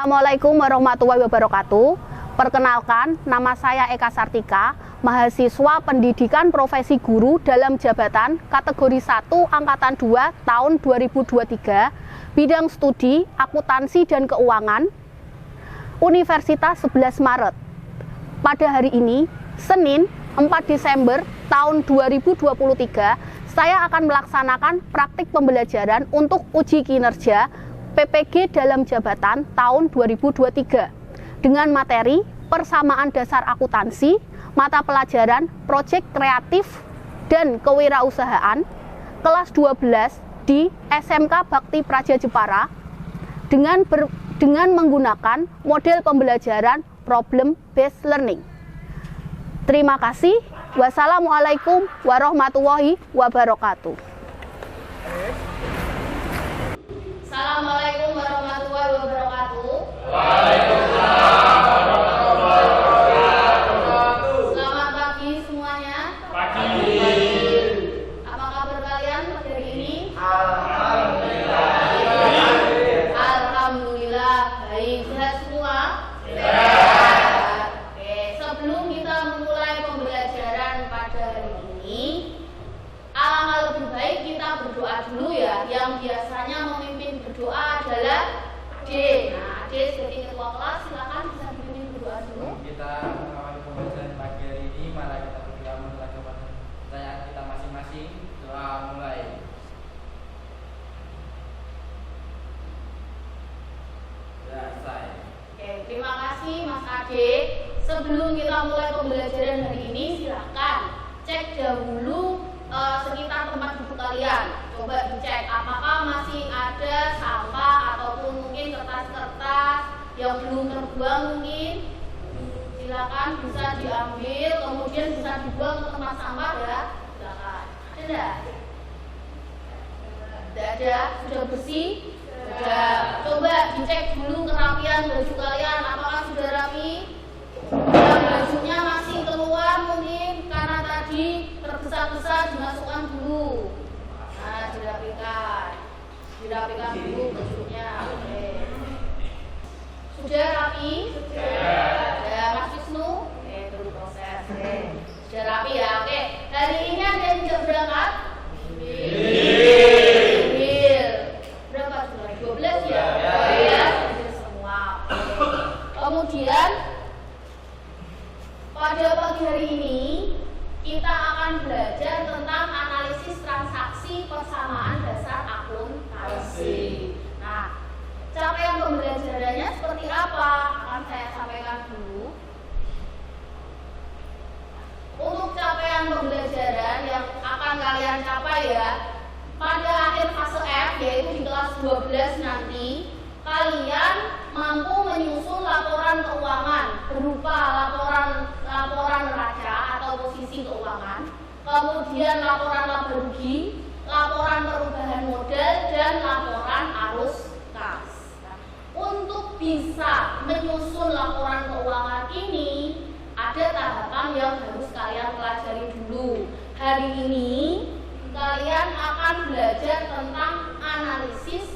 Assalamualaikum warahmatullahi wabarakatuh. Perkenalkan, nama saya Eka Sartika, mahasiswa pendidikan profesi guru dalam jabatan kategori 1 Angkatan 2 tahun 2023, bidang studi akuntansi dan keuangan, Universitas 11 Maret. Pada hari ini, Senin 4 Desember tahun 2023, saya akan melaksanakan praktik pembelajaran untuk uji kinerja PPG dalam jabatan tahun 2023 dengan materi persamaan dasar akuntansi, mata pelajaran proyek kreatif dan kewirausahaan kelas 12 di SMK Bakti Praja Jepara dengan menggunakan model pembelajaran problem based learning. Terima kasih. Wassalamualaikum warahmatullahi wabarakatuh. Assalamualaikum warahmatullahi wabarakatuh. Waalaikumsalam warahmatullahi wabarakatuh. Selamat pagi semuanya. Pagi. Apa kabar kalian pada hari ini? Alhamdulillah. Alhamdulillah baik. Sehat semua? Sehat. Oke, sebelum kita memulai pembelajaran pada hari ini, alangkah lebih baik kita berdoa dulu ya. Yang biasanya memimpin berdoa adalah D. Nah, D sebagai ketua kelas, silakan bisa dipimpin berdoa dulu. Kita mengawali pembelajaran pagi hari ini, mari kita berdoa mulai kepada pertanyaan kita masing-masing. Doa mulai. Selesai. Oke, terima kasih Mas Ade. Sebelum kita mulai pembelajaran hari ini, silakan cek dahulu sekitar tempat duduk kalian. Coba dicek apakah masih ada sampah ataupun mungkin kertas-kertas yang belum terbuang mungkin. Silakan bisa diambil, kemudian bisa dibuang ke tempat sampah ya. Silakan. Ada enggak? Tidak ada. Sudah bersih? Sudah. Coba dicek dulu kerapian baju kalian, apakah sudah rapi? Yang bajunya masih keluar mungkin karena tadi tergesa-gesa dimasukkan dulu. Nah, dirapikan dulu bajunya. Oke. Sudah rapi? Sudah. Mas Wisnu? Oke, dulu proses. Oke. Sudah rapi ya. Oke. Hari ini ada yang tidak berangkat? Berapa sudah? 12 ya? 12 semua. Oke. Kemudian pada pagi hari ini kita akan belajar tentang analisis transaksi persamaan dasar akuntansi. Nah, capaian pembelajarannya seperti apa? Akan saya sampaikan dulu. Untuk capaian pembelajaran yang akan kalian capai ya, pada akhir fase F yaitu di kelas 12 nanti, kalian mampu menyusun laporan keuangan berupa laporan neraca atau posisi keuangan, kemudian laporan laba rugi, laporan perubahan modal, dan laporan arus kas. Untuk bisa menyusun laporan keuangan ini, ada tahapan yang harus kalian pelajari dulu. Hari ini kalian akan belajar tentang analisis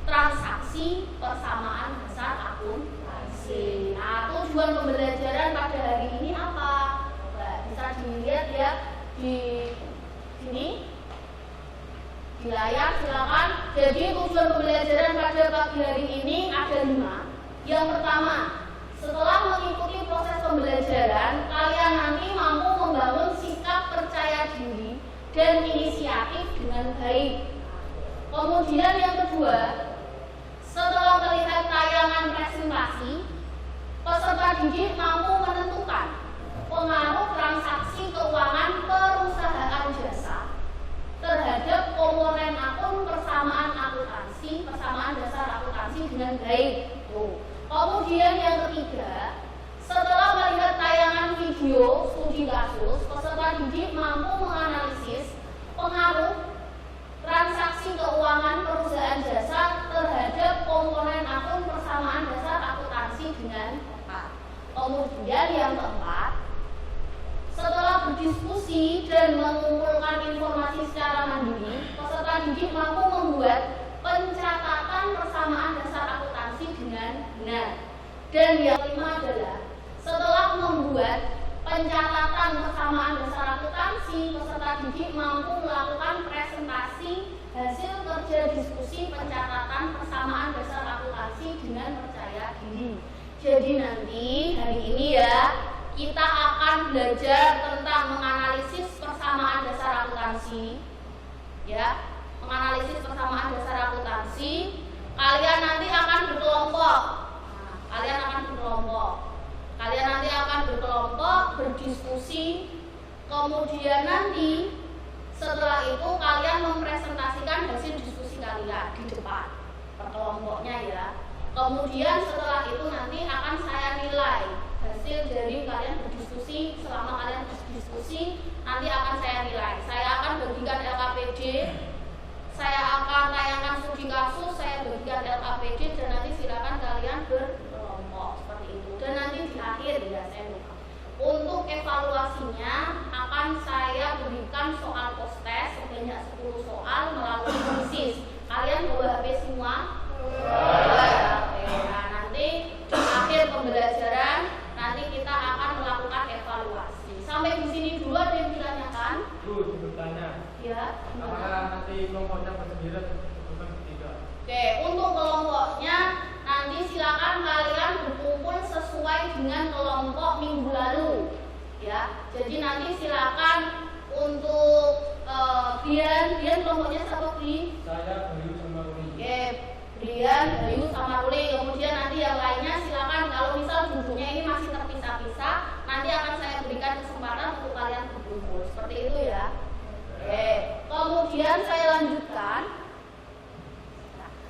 transaksi persamaan dasar akuntansi. Nah, tujuan pembelajaran pada hari ini apa? Coba bisa dilihat ya di sini di layar, silakan. Jadi tujuan pembelajaran pada pagi hari ini ada 5. Yang pertama, setelah mengikuti proses pembelajaran, kalian nanti mampu membangun sikap percaya diri dan inisiatif dengan baik. Kemudian yang kedua, setelah melihat tayangan presentasi, peserta didik mampu menentukan pengaruh transaksi keuangan perusahaan jasa terhadap komponen akun persamaan dasar akuntansi dengan baik. Kemudian yang ketiga, setelah melihat tayangan video studi kasus, peserta didik mampu menganalisis pengaruh transaksi keuangan perusahaan jasa terhadap komponen akun persamaan dasar akuntansi dengan tepat. Kemudian yang keempat, setelah berdiskusi dan mengumpulkan informasi secara mandiri, peserta didik mampu membuat pencatatan persamaan dasar akuntansi dengan benar. Dan yang kelima adalah setelah membuat pencatatan persamaan dasar akuntansi, peserta didik mampu melakukan presentasi hasil kerja diskusi pencatatan persamaan dasar akuntansi dengan percaya diri. Jadi nanti hari ini ya kita akan belajar tentang menganalisis persamaan dasar akuntansi. Ya, menganalisis persamaan dasar akuntansi. Kalian nanti akan berkelompok. Kalian nanti akan berkelompok berdiskusi. Kemudian nanti setelah itu kalian mempresentasikan hasil diskusi kalian di depan perkelompoknya ya. Kemudian setelah itu nanti akan saya nilai hasil dari kalian berdiskusi. Selama kalian berdiskusi nanti akan saya nilai. Saya akan bagikan LKPD, saya akan tayangkan studi kasus, saya bagikan LKPD, dan nanti silakan kalian berkelompok seperti itu. Dan nanti di akhir ya saya lupa, untuk evaluasinya akan saya berikan soal post test sebanyak 10 soal melalui quiz. Kalian bawa HP semua? Nah, nanti di akhir pembelajaran nanti kita akan melakukan evaluasi. Sampai di sini dulu ada yang ditanyakan? Bu, bertanya. Ya. Apakah nanti kelompoknya bersendiri atau bertiga? Oke, untuk kelompoknya nanti silakan kalian berkumpul sesuai dengan kelompok minggu lalu. Ya, jadi nanti silakan untuk Brian kelompoknya siapa Bri? Saya Bayu sama Uli. Oke, Brian, Bayu sama Ruli. Kemudian nanti yang lainnya silakan, kalau misal duduknya ini masih terpisah-pisah, nanti akan saya berikan kesempatan untuk kalian berkumpul. Seperti itu ya. Oke, kemudian saya lanjutkan.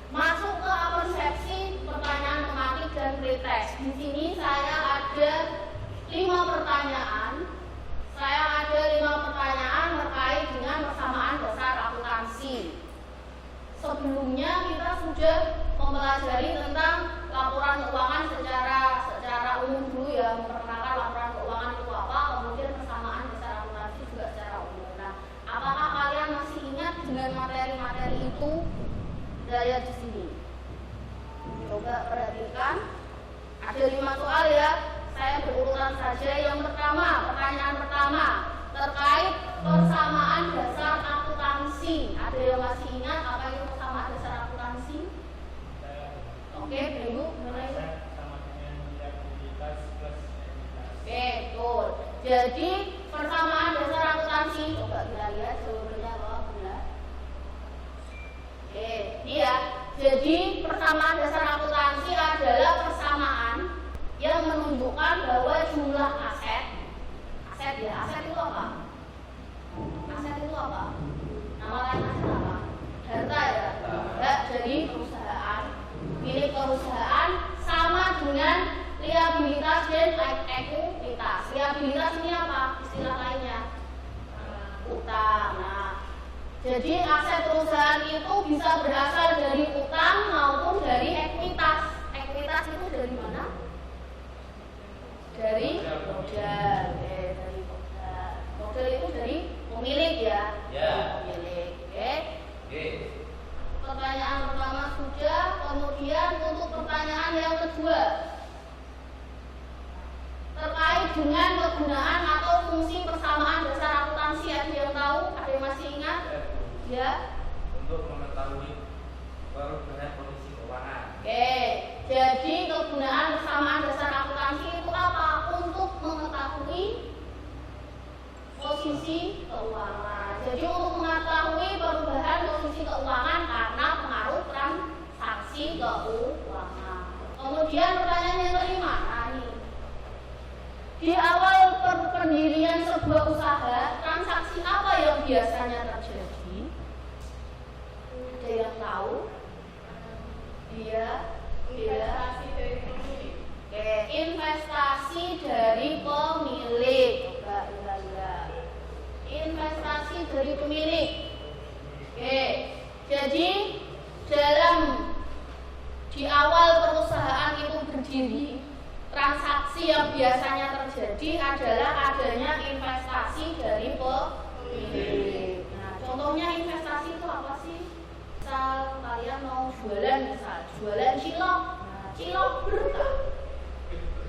Masuk ke persepsi pertanyaan tematik dan pretest. Di sini saya ada 5 pertanyaan. Terkait dengan persamaan dasar akuntansi. Sebelumnya kita sudah mempelajari tentang laporan keuangan secara umum dulu ya, memperkenalkan laporan keuangan itu apa, kemudian persamaan dasar akuntansi juga secara umum. Nah, apakah kalian masih ingat dengan materi-materi itu? Kita lihat di sini. Coba perhatikan. Ada 5 soal ya. Saya berurutan saja. Yang pertama, pertanyaan pertama terkait persamaan dasar akuntansi. Ada yang masih ingat apa itu persamaan dasar akuntansi? Oke, Bayu, mulai. Sama dengan liabilitas plus ekuitas. Oke, betul. Jadi persamaan dasar akuntansi, coba kita lihat jawabannya apa, benar. Oke, iya. Jadi persamaan dasar akuntansi adalah persamaan yang menunjukkan bahwa jumlah aset itu apa? Aset itu apa? Nama lain aset apa? Harta ya? Enggak, jadi perusahaan. Milik perusahaan sama dengan liabilitas dan ekuitas. Liabilitas ini apa? Istilah lainnya utang. Nah, jadi aset perusahaan itu bisa berasal dari utang maupun dari ekuitas. Ekuitas itu dari mana? Dari modal. Dari modal. Modal itu dari pemilik ya. Pemilik. Oke. Pertanyaan pertama sudah. Kemudian untuk pertanyaan yang kedua, terkait dengan kegunaan atau fungsi persamaan dasar akuntansi. Ada yang tahu? Ada yang masih ingat? Ya. Untuk mengetahui perubahan kondisi keuangan. Oke. Jadi kegunaan persamaan dasar akuntansi itu apa? Untuk mengetahui posisi keuangan. Jadi untuk mengetahui perubahan posisi keuangan karena pengaruh transaksi keuangan. Kemudian pertanyaan yang kelima, nah ini. Di awal pendirian sebuah usaha, transaksi apa yang biasanya terjadi? Ada yang tahu? Iya. Investasi dari pemilik. Oke, investasi dari pemilik. Coba lihat. Investasi dari pemilik. Oke, jadi di awal perusahaan itu berdiri, transaksi yang biasanya terjadi adalah adanya investasi dari pemilik. Nah, contohnya investasi itu apa sih? Misal kalian kalian mau jualan misal, jualan cilok, cilok berkah.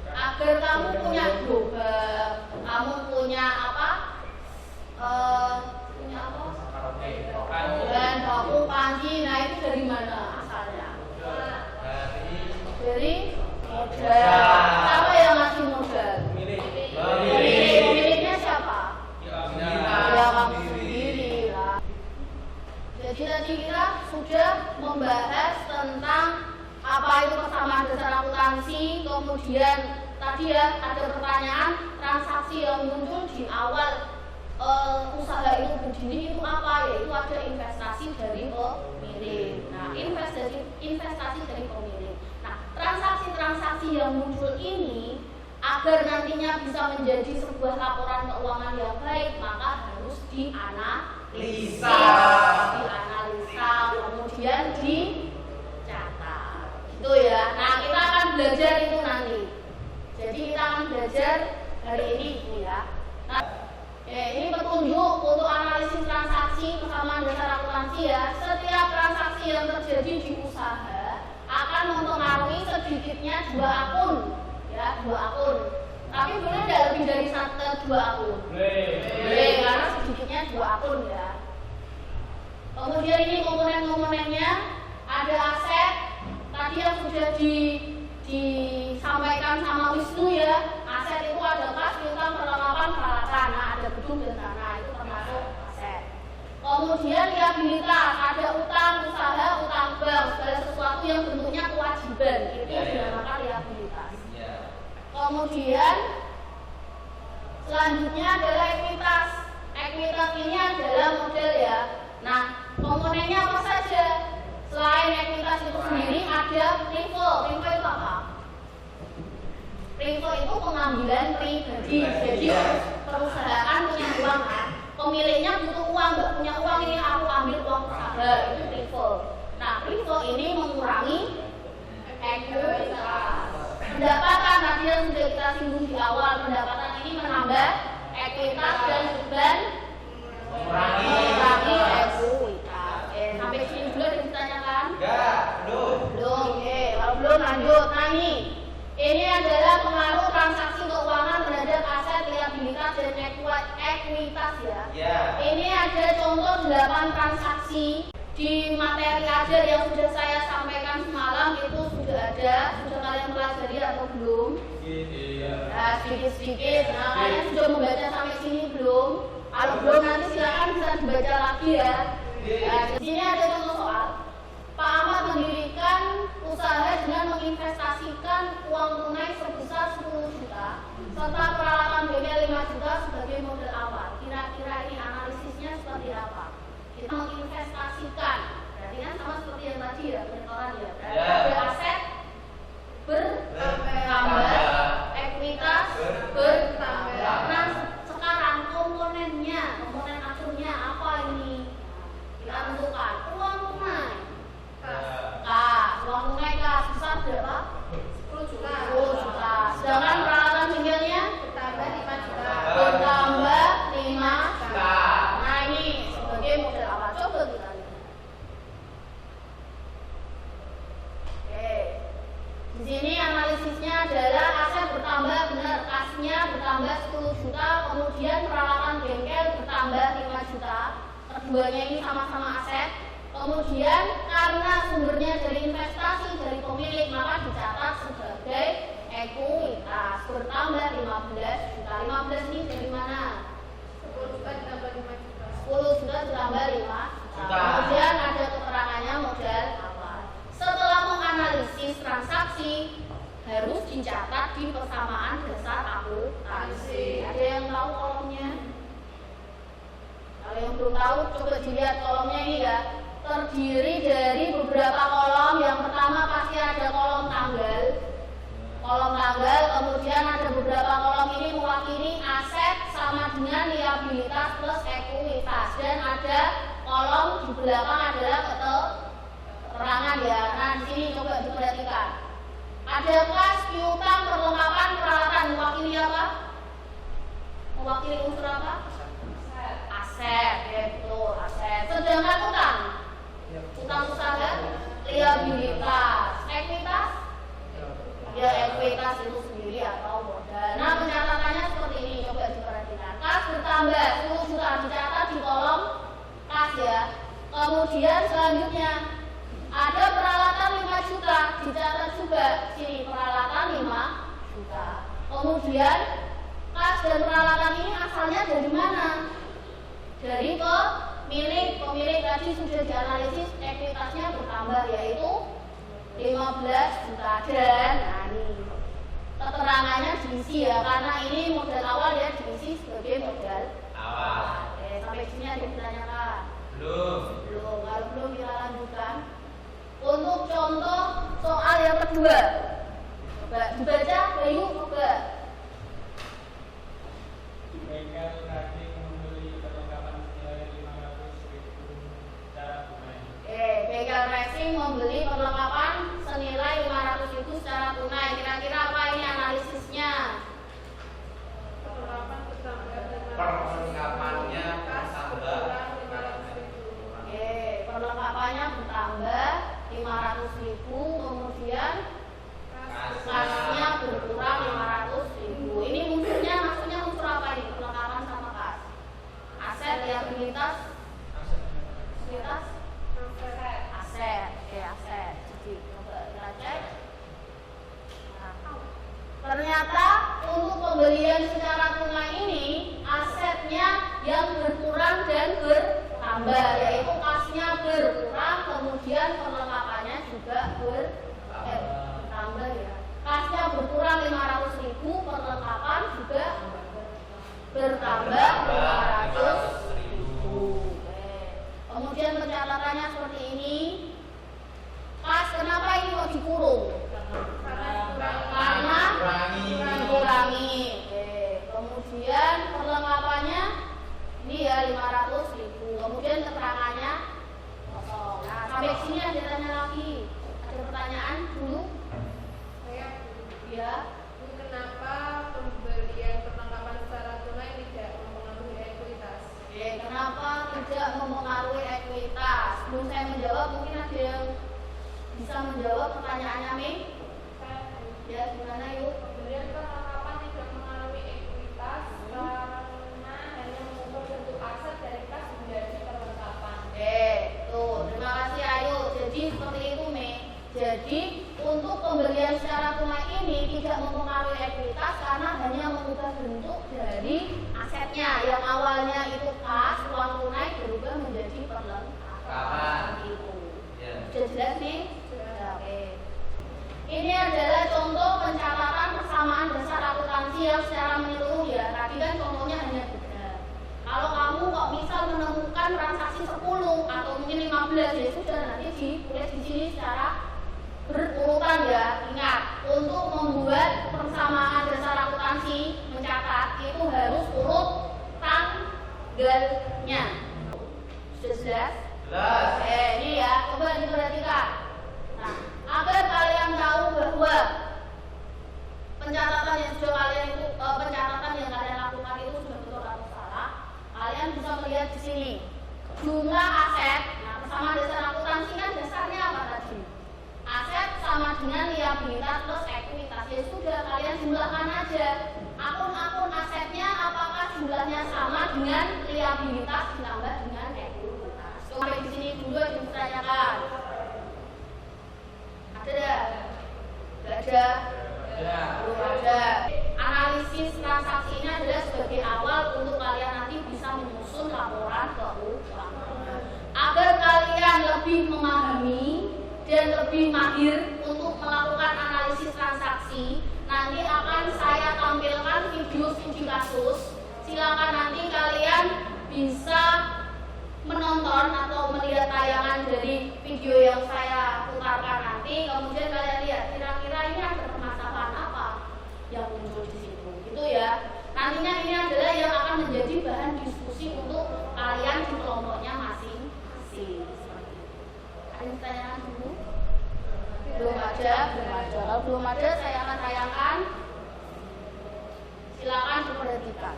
Agar kamu punya gerobak, kamu punya apa? Punya apa? Dan baku, panci, nah itu dari mana asalnya? Dari modal. Siapa yang ngasih modal? Pemiliknya siapa? Ya kamu sendiri lah. Jadi tadi kita sudah membahas tentang apa itu kesamaan dasar akuntansi, kemudian tadi ya ada pertanyaan transaksi yang muncul di awal usaha itu berdiri itu apa, yaitu ada investasi dari pemilik. Nah, investasi dari pemilik. Nah, transaksi-transaksi yang muncul ini agar nantinya bisa menjadi sebuah laporan keuangan yang baik, maka harus dianalisa, kemudian dicatat. Itu ya. Nah, kita akan belajar itu nanti. Jadi kita akan belajar hari ini ya. Nah, ini petunjuk untuk analisis transaksi kesamaan dasar akuntansi ya. Setiap transaksi yang terjadi di usaha akan mempengaruhi sedikitnya 2 akun ya, 2 akun. Tapi boleh tidak lebih dari 2 akun? Boleh, karena sedikitnya 2 akun ya. Kemudian ini komponen-komponennya, ada aset tadi yang sudah disampaikan sama Wisnu ya. Aset itu ada kas, piutang, perlengkapan, peralatan. Nah, ada gedung dan tanah, itu termasuk aset. Kemudian liabilitas, ada utang usaha, utang bank, segala sesuatu yang bentuknya kewajiban, itu dinamakan liabilitas. Kemudian selanjutnya adalah ekuitas. Ekuitas ini adalah model ya. Nah, komponennya apa saja? Selain ekuitas itu sendiri ada privo. Privo itu apa? Privo itu pengambilan pribadi. Jadi perusahaan punya uang kan, pemiliknya butuh uang, nggak punya uang, ini aku ambil uang usaha, itu privo. Nah, privo ini mengurangi ekuitas. Pendapatan tadi yang sudah kita singgung di awal, pendapatan ini menambah ekuitas dan beban mengurangi ekuitas. Sampai sini dulu ada ditanyakan? Enggak, belum. Oke, kalau belum lanjut. Nah ini adalah pengaruh transaksi keuangan terhadap aset, liabilitas dan ekuitas ya. Ini ada contoh 8 transaksi di materi ajar yang sudah saya sampaikan semalam, itu sudah ada, sudah kalian pelajari atau belum? Nah, sedikit-sedikit. Nah, kalian sudah membaca sampai sini belum? Kalau belum nanti silakan bisa dibaca lagi ya. Nah, di sini ada contoh soal. Pak Ahmad mendirikan usaha dengan menginvestasikan uang tunai sebesar 10 juta serta peralatan bengkel 5 juta sebagai modal awal. Kira-kira ini analisisnya seperti apa? Kita menginvestasikan, berarti kan sama seperti yang tadi ya, penitoran ya. Berarti ada aset bertambah, ekuitas bertambah. Nah, sekarang komponennya, komponen akunnya apa ini? Kita tentukan uang tunai. Uang tunai kas besar berapa? 10 juta. 10 juta. Sedangkan peralatan bengkelnya bertambah 5 juta. Bertambah 5 juta. Nah, ini sebagai model awal. Coba kita lihat. Oke. Di sini analisisnya adalah aset bertambah benar, kasnya bertambah 10 juta, kemudian peralatan bengkel bertambah 5 juta. Keduanya ini sama-sama aset. Kemudian karena sumbernya dari investasi dari pemilik, maka dicatat sebagai ekuitas bertambah 15 juta. 15 ini dari mana? 10 juta ditambah 5 juta. 10 juta ditambah 5 juta. Kemudian ada keterangannya modal awal. Setelah menganalisis transaksi, harus dicatat di persamaan dasar akuntansi. Ada yang tahu kolomnya? Kalau yang belum tahu, coba dilihat kolomnya ini ya. Terdiri dari beberapa kolom. Yang pertama pasti ada kolom tanggal. Kolom tanggal, kemudian ada beberapa kolom ini mewakili aset sama dengan liabilitas plus ekuitas, dan ada kolom di belakang adalah keterangan ya. Nah, di sini coba diperhatikan. Ada kas, piutang, perlengkapan, peralatan, mewakili apa? Mewakili unsur apa? Aset, ya betul, aset. Sedangkan utang usaha ekuitas itu sendiri atau modal. Nah, pencatatannya seperti ini, coba diperhatikan. Kas bertambah 10 juta dicatat di kolom kas ya. Kemudian selanjutnya ada peralatan 5 juta dicatat juga sini, peralatan 5 juta. Kemudian kas dan peralatan ini asalnya dari mana? Dari pemilik tadi sudah dianalisis ekuitasnya bertambah yaitu 15 juta dan nah ini keterangannya diisi ya, karena ini modal awal ya, diisi sebagai modal awal. Oke, sampai sini ada yang ditanyakan? Belum. Kalau belum kita lanjutkan untuk contoh soal yang kedua. Coba dibaca, Bayu, coba. bengkel tadi membeli perlengkapan senilai 500.000 secara tunai. Bengkel racing membeli perlengkapan senilai 500.000 secara tunai. Kira-kira apa ini analisisnya? Perlengkapannya bertambah. Perlengkapannya bertambah 500.000, kemudian kasnya berkurang 500.000. Ini maksudnya unsur apa ini? Perlengkapan sama kas. Aset, liabilitas, aset. Oke, aset. Jadi coba kita cek. Ternyata untuk pembelian secara tunai ini asetnya yang berkurang dan bertambah, yaitu kasnya berkurang, kemudian perlengkapannya juga bertambah ya. Kasnya berkurang 500.000, perlengkapan juga bertambah 500.000. Kemudian pencatatannya seperti ini. Kas kenapa ini kok dikurung? Karena dikurangi. Kemudian perlengkapannya ini ya 500.000. Kemudian keterangannya kosong. Nah, sampai sini ada tanya lagi. Ada pertanyaan dulu? Ya. Kenapa pembelian perlengkapan secara tunai tidak mempengaruhi ekuitas? Kenapa tidak mempengaruhi ekuitas? Sebelum saya menjawab, mungkin ada yang bisa menjawab pertanyaannya, Mei? Ya, gimana yuk? Pembelian perlengkapan tidak mempengaruhi ekuitas karena hanya mengubah bentuk aset dari kas menjadi perlengkapan. Tuh, terima kasih Ayu. Jadi seperti itu, Mei. Jadi untuk pembelian secara tunai ini tidak mempengaruhi ekuitas karena hanya mengubah bentuk dari asetnya yang awalnya itu kas, uang tunai berubah menjadi perlengkapan. Itu. Sudah jelas nih? Sudah. Oke. Ini adalah contoh pencatatan persamaan dasar akuntansi yang secara menyeluruh ya. Tadi kan contohnya hanya 3. Kalau kamu kok misal menemukan transaksi 10 atau mungkin 15 ya sudah, nanti ditulis di sini secara berurutan ya. Ingat, untuk membuat persamaan dasar akuntansi mencatat itu harus urut tanggalnya. Sudah jelas? Jelas. Ini ya, coba diperhatikan. Nah, agar kalian tahu bahwa pencatatan yang kalian lakukan itu sudah betul atau salah, kalian bisa melihat di sini jumlah aset. Nah, persamaan dasar akuntansi kan dasarnya apa tadi? Aset sama dengan liabilitas plus ekuitas. Ya sudah, kalian jumlahkan aja. Akun-akun asetnya apakah jumlahnya sama dengan liabilitas ditambah dengan ekuitas. Sampai di sini dulu yang ditanyakan. Ada enggak? Enggak ada. Belum ada. Analisis transaksi ini adalah sebagai awal untuk kalian nanti bisa menyusun laporan keuangan. Agar kalian lebih memahami dan lebih mahir untuk melakukan analisis transaksi, nanti akan saya tampilkan video studi kasus. Silakan nanti kalian bisa menonton atau melihat tayangan dari video yang saya putarkan nanti. Kemudian kalian lihat kira-kira ini ada permasalahan apa yang muncul di situ, gitu ya. Nantinya ini adalah yang akan menjadi bahan diskusi untuk kalian di kelompoknya masing-masing. Ada yang ditanyakan dulu? Belum ada. Kalau belum ada, saya akan tayangkan. Silakan diperhatikan.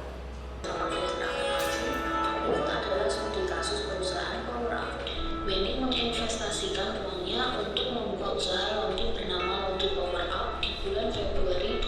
Adalah studi kasus perusahaan Power. Wening menginvestasikan uangnya untuk membuka usaha laundry bernama Laundry Power Up di bulan Februari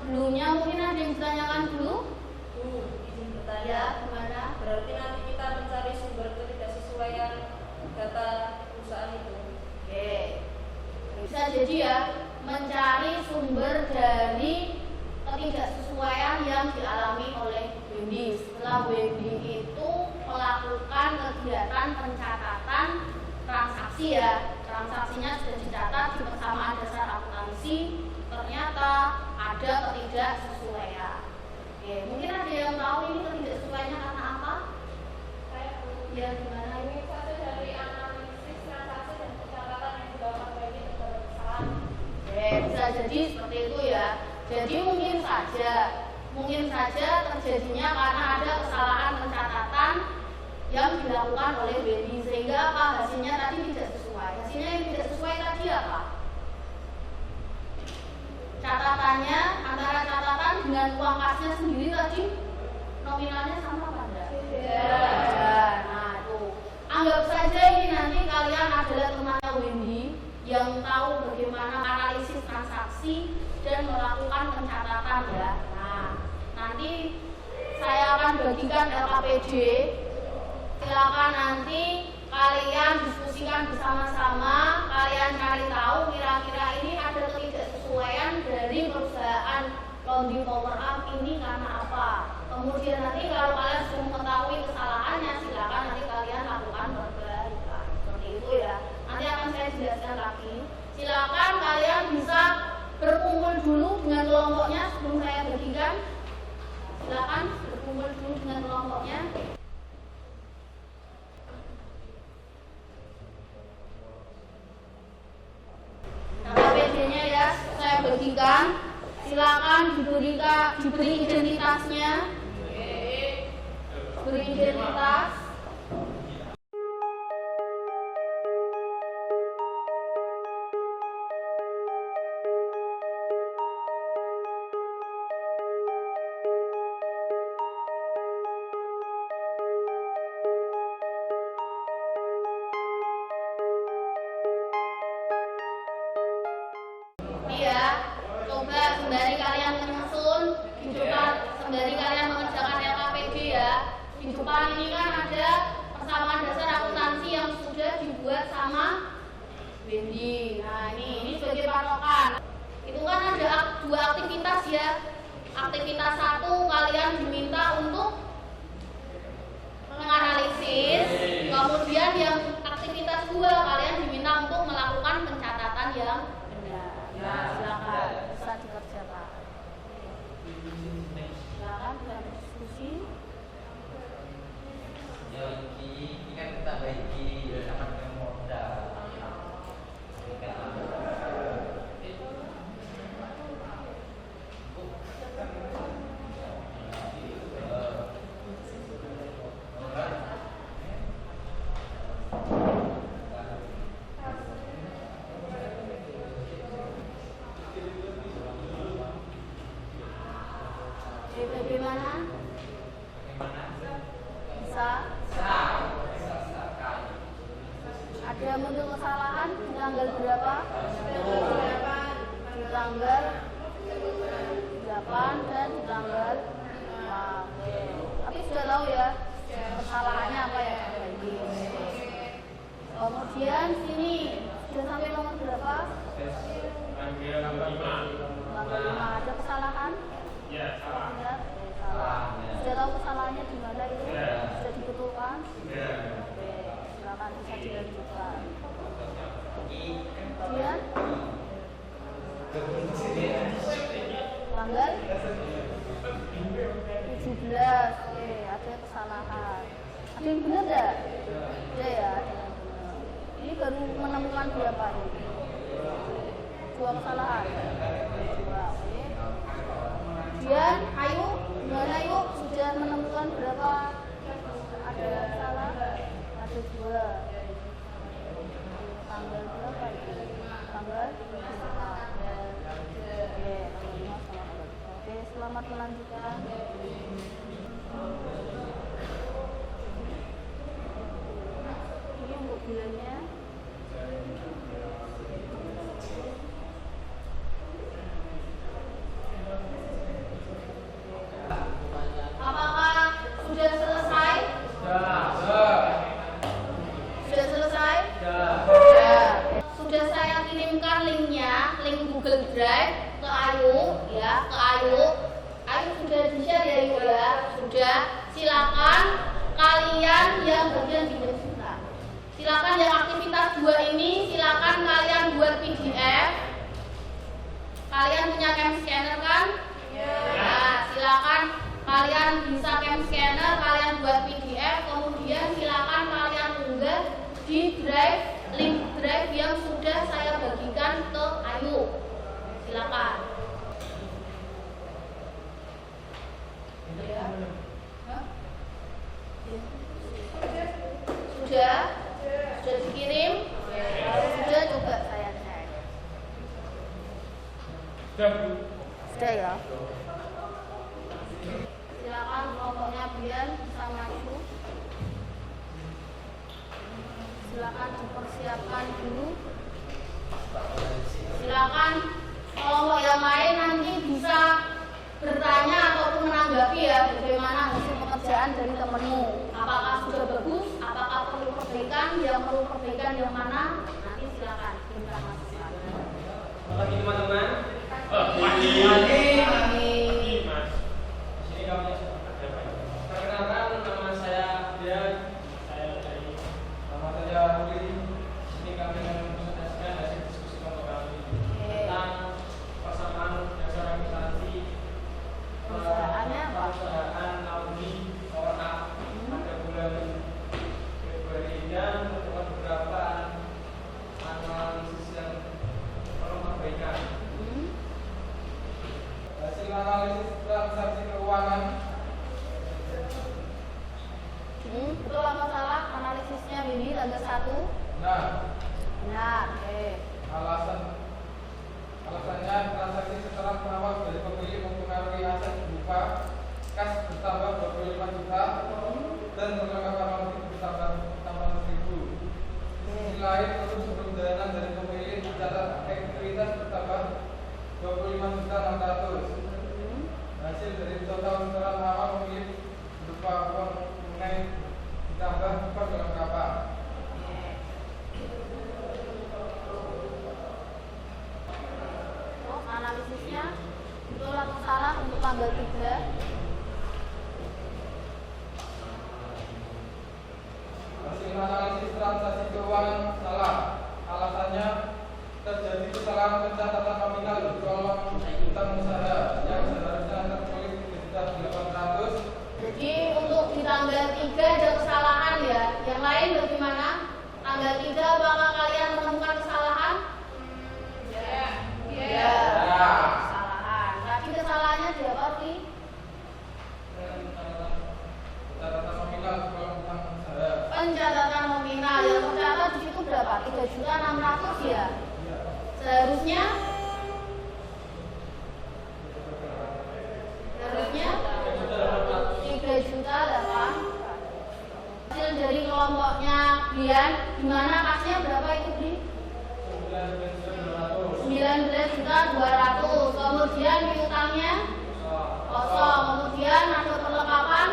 sebelumnya mungkin ada yang ditanyakan dulu? Izin Ya, bertanya. gimana? Berarti nanti kita mencari sumber ketidaksesuaian data perusahaan itu. Oke, bisa jadi ya mencari sumber dari ketidaksesuaian yang dialami oleh Wendy. Setelah Wendy itu melakukan kegiatan pencatatan transaksi ya, transaksinya sudah dicatat di persamaan dasar akuntansi, ternyata ada ketidaksesuaian. Oke, mungkin ada yang tahu ini ketidaksesuaiannya karena apa? Saya Ya, gimana ini? ini satu dari analisis transaksi dan pencatatan yang dilakukan bagi terhadap kesalahan. Bisa jadi seperti itu ya. Jadi mungkin saja terjadinya karena ada kesalahan pencatatan yang dilakukan oleh Wendy sehingga apa hasilnya tadi tidak sesuai. Hasilnya yang tidak sesuai tadi apa? Catatannya antara catatan dengan uang kasnya sendiri tadi nominalnya sama apa enggak? Ya. Nah itu anggap saja ini nanti kalian adalah temannya Wendy yang tahu bagaimana analisis transaksi dan melakukan pencatatan ya. Nah, nanti saya akan bagikan LKPD. Silakan nanti kalian diskusikan bersama-sama, kalian cari tahu kira-kira ini ada ketidaksesuaian dari perusahaan Laundry Power Up ini karena apa. Kemudian nanti kalau kalian sudah mengetahui kesalahannya, silakan nanti kalian lakukan perbaikan. Seperti itu ya. Nanti akan saya jelaskan lagi. Silakan kalian bisa berkumpul dulu dengan kelompoknya sebelum saya bagikan. Silakan berkumpul dulu dengan kelompoknya. KPD-nya ya saya bagikan. Silakan diberi identitasnya. Beri identitas. Iya, coba sembari kalian menyusun di depan, sembari kalian mengerjakan LKPD ya. Di depan ini kan ada persamaan dasar akuntansi yang sudah dibuat sama Wendy. Nah ini sebagai patokan. Itu kan ada dua aktivitas ya. Aktivitas satu kalian diminta untuk menganalisis, kemudian yang aktivitas dua kalian diminta untuk melakukan pencatatan yang benar. Nah, silakan bisa dikerjakan. Silakan kita diskusi. Ya ini kan kita bagi sama dengan modal. Oke, bagaimana? Bisa? Ada muncul kesalahan di tanggal berapa? Di tanggal 8 dan di tanggal 5. Oke. Tapi sudah tahu ya kesalahannya apa ya? Kemudian sini sudah sampai nomor berapa? Tanggal 5 ada kesalahan? Ya, salah. Ya, salah. Sudah tahu kesalahannya di mana itu? Sudah dibetulkan? Ya. Oke, silakan bisa dilanjutkan. Kemudian tanggal 17. Oke, ada kesalahan. Ada yang benar enggak? Ada ya, ada yang benar. Ini baru menemukan berapa ini? 2 kesalahan. 2. Oke. Kemudian, ayo, gimana yuk? Sudah menemukan berapa? Ada salah? Ada 2. Tanggal berapa itu? Tanggal 5. Oke, tanggal 5 sama. Oke, selamat melanjutkan. Ini untuk bulannya. kirimkan linknya, link Google Drive ke Ayu ya, ke Ayu. Ayu sudah di-share ya Ayu ya, sudah. Silakan kalian yang bagian dimensikan. Silakan yang aktivitas 2 ini, silakan kalian buat PDF. Kalian punya cam scanner kan? Nah, silakan kalian bisa cam scanner, kalian buat PDF, kemudian silakan kalian unggah di drive, link drive yang sudah saya bagikan ke Ayu. Silakan. Ya. Hah? Sudah dikirim? Kalau sudah coba saya cek. Sudah ya. Silakan kelompoknya Bian bisa maju. Silakan dipersiapkan dulu. Silakan kelompok yang lain nanti bisa bertanya ataupun menanggapi ya bagaimana hasil pekerjaan dari temanmu. Apakah sudah bagus? Apakah perlu perbaikan? Yang perlu perbaikan yang mana? Nanti silakan berikan masukan. Pagi teman-teman. Pagi. Mas. Sini kami perkenalkan, nama saya Bian. Saya dari Nama saya Ruli. Sini kami akan menjelaskan hasil diskusi kelompok kami tentang persamaan dasar akuntansi Perusahaannya apa? perusahaan Audi Power Up pada bulan Februari dan untuk beberapa analisis yang perlu perbaikan. Hasil analisis transaksi keuangan. Betul apa salah analisisnya Windy tanggal 1? Nah, Benar. Alasannya transaksi setelah penawar dari pembeli mempengaruhi aset berupa kas bertambah 25 juta dan perlengkapan motif bertambah 1.000. Sisi lain, terus sebelum dana dari pembeli tercatat ekuitas bertambah 25.600. Hasil dari total setoran awal pembeli berupa uang tunai ditambah perlengkapan. Analisisnya betul atau salah untuk tanggal 3? Hasil analisis transaksi keuangan salah. Alasannya terjadi kesalahan pencatatan nominal di kolom utang usaha yang seharusnya tertulis 7.800. Jadi untuk di tanggal 3 ada kesalahan ya. Yang lain bagaimana? Tanggal 3 apakah kalian menemukan kesalahan? Ya. Kesalahan. Tapi kesalahannya di apa sih? Pencatatan nominal di kolom utang usaha. Pencatatan nominal yang tercatat di situ berapa? 3.600 ya. Seharusnya 3.800.000. Hasil dari kelompoknya Bian, gimana kasnya berapa itu Bri? 19.200.000. Kemudian piutangnya kosong. Kemudian ada perlengkapan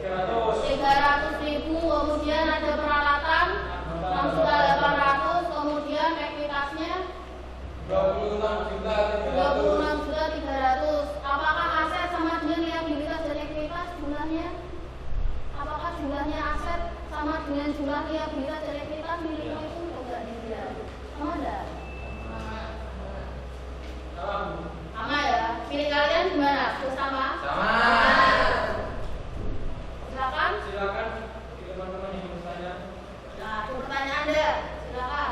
300.000. Kemudian ada peralatan 6.800.000. Kemudian ekuitasnya 26.300.000. Apakah aset sama dengan liabilitas dan ekuitas jumlahnya? Apakah jumlahnya aset sama dengan jumlah liabilitas dan ekuitas milikmu itu enggak dilihat? Sama enggak? Sama ya. Milik kalian gimana? Sudah sama? Sama. Silakan. silakan teman-teman yang bertanya. Nah, itu pertanyaan Anda. Silakan.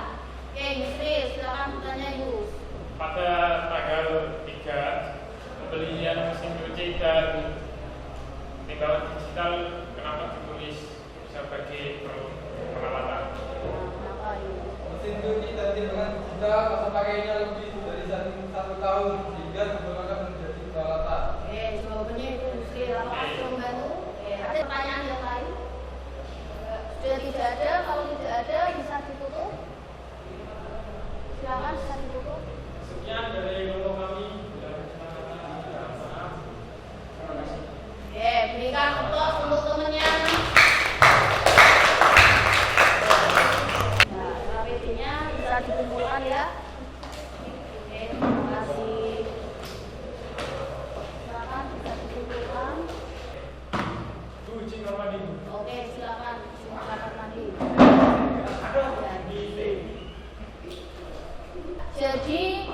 Oke, Yusri, silakan bertanya Yus. Pada tanggal 3 pembelian mesin cuci dan timbangan digital kenapa ditulis sebagai peralatan? Kenapa Yus? Mesin cuci dan timbangan digital masa pakainya lebih dari 1 tahun sehingga diperlukan menjadi peralatan. Oke, jawabannya itu Yusri. Apakah sudah membantu? Oke, ada pertanyaan yang lain? Sudah tidak ada. Kalau tidak ada, bisa ditutup. Silakan, bisa ditutup. Sekian dari kelompok kami. Maaf. Terima kasih. Oke, berikan applause untuk temannya. Nah, rapidnya bisa dikumpulkan ya. Jadi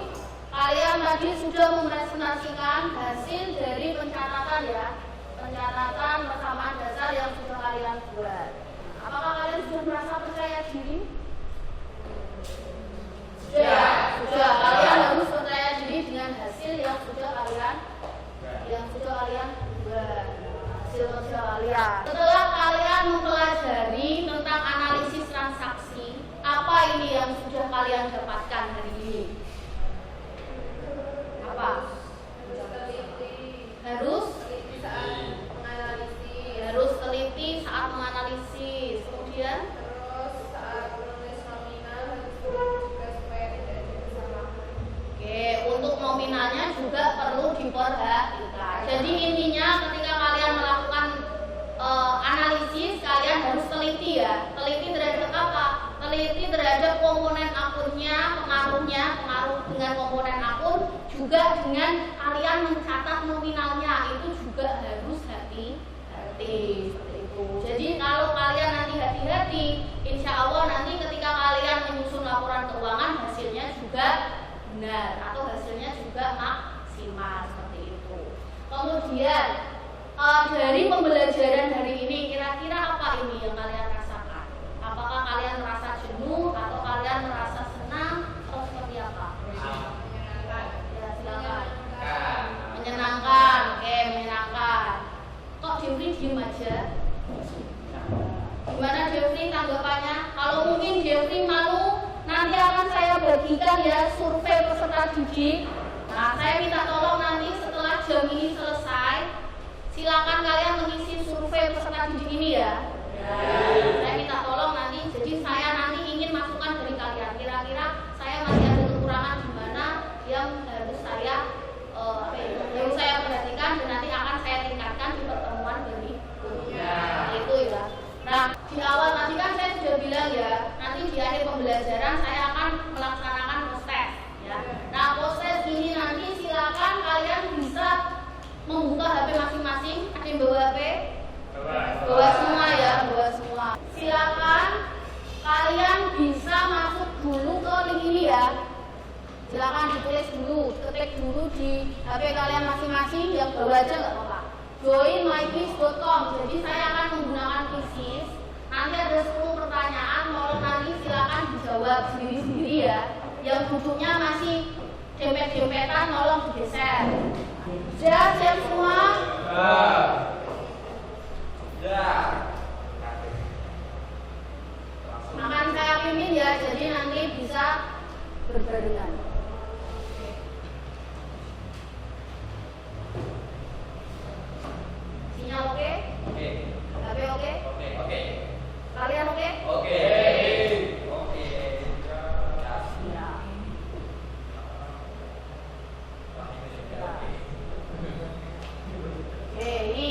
kalian tadi sudah mempresentasikan hasil dari pencatatan ya, pencatatan persamaan dasar yang sudah kalian buat. Apakah kalian sudah merasa percaya diri? Sudah. Kalian harus percaya diri dengan hasil yang sudah kalian buat. Hasil kerja kalian. Setelah kalian mempelajari tentang analisis transaksi, apa ini yang sudah kalian dapatkan hari ini? Apa? Harus teliti saat menganalisis. Kemudian Terus saat menulis nominal harus juga supaya tidak disalahkan. oke, untuk nominalnya juga perlu diperhatikan. Jadi intinya ketika kalian melakukan analisis, kalian harus teliti ya. Teliti terhadap apa? Teliti terhadap komponen akunnya, pengaruh dengan komponen akun, juga dengan kalian mencatat nominalnya, itu juga harus hati-hati seperti itu. Jadi kalau kalian nanti hati-hati, insya Allah nanti ketika kalian menyusun laporan keuangan hasilnya juga benar atau hasilnya juga maksimal seperti itu. Kemudian dari pembelajaran hari ini kira-kira apa ini yang kalian rasakan? Apakah kalian merasa jenuh atau kalian merasa senang atau seperti apa? Ya silakan. Menyenangkan, oke menyenangkan. Kok Jeffrey diem aja? Gimana Jeffrey tanggapannya? Kalau mungkin Jeffrey malu, nanti akan saya bagikan ya survei peserta didik. Nah, saya minta tolong nanti setelah jam ini selesai, silakan kalian mengisi survei peserta didik ini ya. Saya minta tolong nanti, jadi saya nanti ingin masukan dari kalian. Kira-kira saya masih ada kekurangan di mana yang harus saya perhatikan dan nanti akan saya tingkatkan di pertemuan berikutnya. Itu ya. Nah, di awal tadi kan saya sudah bilang ya, nanti di akhir pembelajaran saya akan melaksanakan post-test ya. Nah, post-test ini nanti silakan kalian bisa membuka HP masing-masing. Ada yang bawa HP? Bawa semua ya, bawa semua. Silakan kalian bisa masuk dulu ke link ini ya. Silakan ditulis dulu, ketik dulu di HP kalian masing-masing, yang bawa aja nggak apa-apa. joinmyquiz.com. Jadi saya akan menggunakan quiz. Nanti ada 10 pertanyaan, mohon nanti silakan dijawab sendiri-sendiri ya. Yang duduknya masih dempet-dempetan, tolong digeser. Sudah siap semua? Akan saya pimpin ya, jadi nanti bisa berbarengan. Sinyal oke? HP oke? Kalian oke? Ya. Oke, ini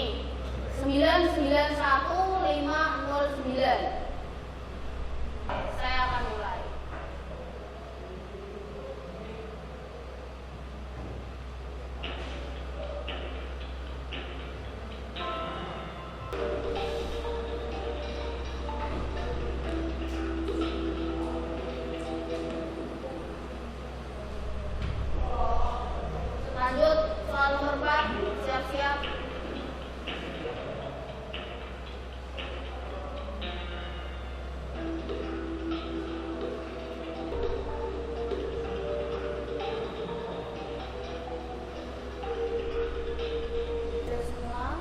991509. Saya akan mulai. Lanjut soal nomor 4, siap-siap. Sudah semua?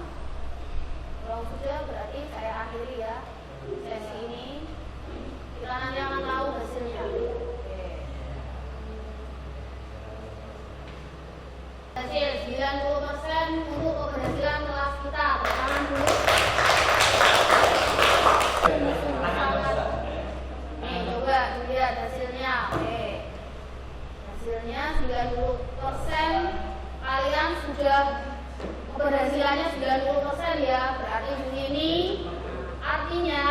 Kalau sudah berarti saya akhiri ya sesi ini. Kita nanti akan tahu hasilnya. Oke. Hasil 90% untuk keberhasilan kelas kita. Tangan dulu. Nih coba dilihat hasilnya. Oke. Hasilnya 90% kalian sudah keberhasilannya 90% ya. Berarti di sini artinya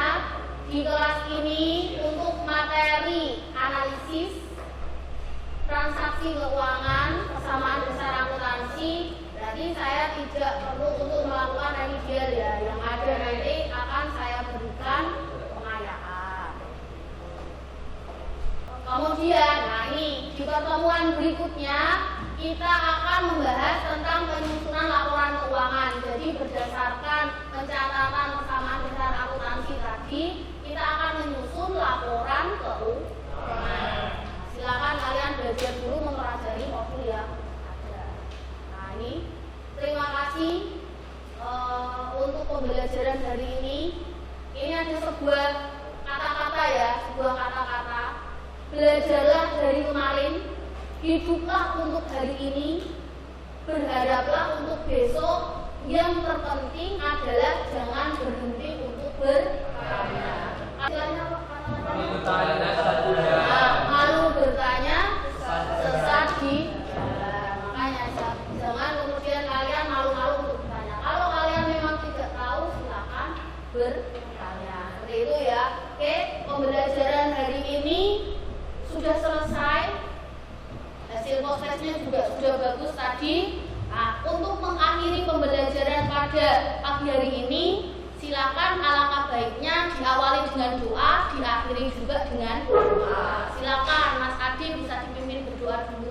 di kelas ini untuk materi analisis transaksi keuangan, persamaan dasar akuntansi, berarti saya tidak perlu untuk melakukan remedial ya. Yang ada nanti akan saya berikan pengayaan. Kemudian, nah ini di pertemuan berikutnya kita akan membahas tentang penyusunan laporan keuangan. Jadi berdasarkan pencatatan kesamaan besar akuntansi tadi, kita akan menyusun laporan keuangan. Silakan kalian belajar dulu mempelajari modul yang ada. Nah ini, terima kasih untuk pembelajaran hari ini. Ini ada sebuah kata-kata ya, sebuah kata-kata. Belajarlah dari kemarin, hiduplah untuk hari ini, berharaplah untuk besok. Yang terpenting adalah jangan berhenti untuk berkarya. Malu bertanya, sesat di jalan. Makanya jangan kemudian kalian malu-malu untuk bertanya. Kalau kalian memang tidak tahu, silakan bertanya. Seperti itu ya. Oke, pembelajaran hari ini sudah selesai. Hasil prosesnya juga sudah bagus tadi. Nah, untuk mengakhiri pembelajaran pada pagi hari ini, silakan alangkah baiknya diawali dengan doa, diakhiri juga dengan doa. Silakan Mas Adi bisa dipimpin berdoa dulu.